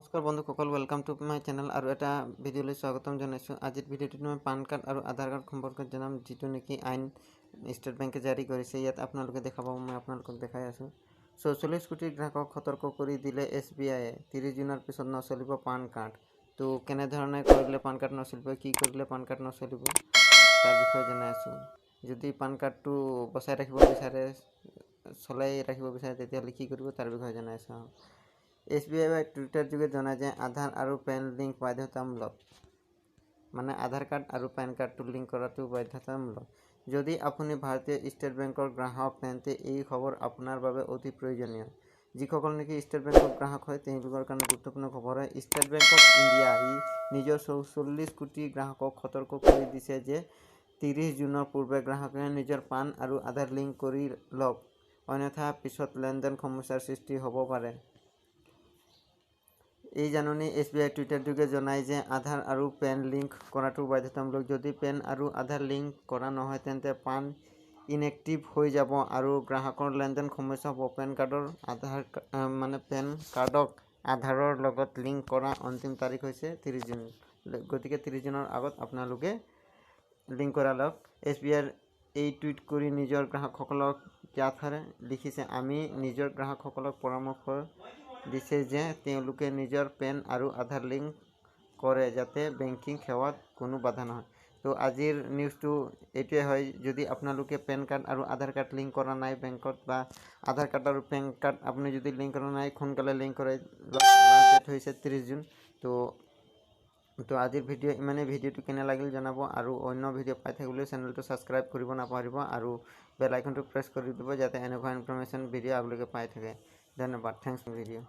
নমস্কাৰ বন্ধুসকল, welcome to my channel আৰু এটা ভিডিঅ'লৈ স্বাগতম জনাইছোঁ। আজিৰ ভিডিঅ'টোত মই পান কাৰ্ড আৰু আধাৰ কাৰ্ড সম্পৰ্কত জনাম, যিটো নেকি আইন ষ্টেট বেংকে জাৰি কৰিছে। ইয়াত আপোনালোকে দেখা পাব, মই আপোনালোকক দেখাই আছোঁ। 44 কোটি গ্ৰাহকক সতৰ্ক কৰি দিলে SBIয়ে, 30 জুনৰ পিছত নচলিব পান কাৰ্ড। তো কেনেধৰণে কৰিলে পান কাৰ্ড নচলিব, কি কৰিলে পান কাৰ্ড নচলিব তাৰ বিষয়ে জনাই আছোঁ। যদি পান কাৰ্ডটো বচাই ৰাখিব বিচাৰে, চলাই ৰাখিব বিচাৰে, তেতিয়াহ'লে কি কৰিব তাৰ বিষয়ে জনাই আছোঁ। SBIয়ে টুইটাৰ যোগে জনায় যে আধাৰ আৰু পেন লিংক বাধ্যতামূলক, মানে আধাৰ কাৰ্ড আৰু পেন কাৰ্ডটো লিংক কৰাটো বাধ্যতামূলক। যদি আপুনি ভাৰতীয় ষ্টেট বেংকৰ গ্ৰাহক, তেন্তে এই খবৰ আপোনাৰ বাবে অতি প্ৰয়োজনীয়। যিসকল নেকি ষ্টেট বেংকৰ গ্ৰাহক হয়, তেওঁলোকৰ কাৰণে গুৰুত্বপূৰ্ণ খবৰ হয়। ষ্টেট বেংক অফ ইণ্ডিয়া নিজৰ 44 কোটি গ্ৰাহকক সতৰ্ক কৰি দিছে যে 30 জুনৰ পূৰ্বে গ্ৰাহকে নিজৰ পান আৰু আধাৰ লিংক কৰি লওক, অন্যথা পিছত লেনদেন সমস্যাৰ সৃষ্টি হ'ব পাৰে। এই জাননী SBIয়ে টুইটাৰ যোগে জনায় যে আধাৰ আৰু পেন লিংক কৰাটো বাধ্যতামূলক। যদি পেন আৰু আধাৰ লিংক কৰা নহয়, তেন্তে পান ইনএক্টিভ হৈ যাব আৰু গ্ৰাহকৰ লেনদেন সমস্যা হ'ব। পেন কাৰ্ডক আধাৰৰ লগত লিংক কৰা অন্তিম তাৰিখ হৈছে 30 জুন। গতিকে 30 জুনৰ আগত আপোনালোকে লিংক কৰা লওক। SBIয়ে এই টুইট কৰি নিজৰ গ্ৰাহকসকলক জ্ঞাতসাৰে লিখিছে, আমি নিজৰ গ্ৰাহকসকলক পৰামৰ্শ দিছে যে তেওঁলোকে নিজৰ পেন আৰু আধাৰ লিংক কৰে যাতে বেংকিং সেৱাত কোনো বাধা নহয়। তো আজিৰ নিউজটো এইটোৱে হয়। যদি আপোনালোকে পেন কাৰ্ড আৰু আধাৰ কাৰ্ড লিংক কৰা নাই বেংকত, বা আধাৰ কাৰ্ড আৰু পেন কাৰ্ড আপুনি যদি লিংক কৰা নাই, সোনকালে লিংক কৰাই লওক। লাষ্ট ডেট হৈছে 30 জুন। তো আজিৰ ভিডিঅ' ইমানেই। ভিডিঅ'টো কেনে লাগিল জনাব, আৰু অন্য ভিডিঅ' পাই থাকিবলৈ চেনেলটো ছাবস্ক্ৰাইব কৰিব নাপাহৰিব, আৰু বেল আইকনটো প্ৰেছ কৰি দিব যাতে এনেকুৱা ইনফৰমেশ্যন ভিডিঅ' আপোনালোকে পাই থাকে। ধন্যবাদ। Thanks for video'.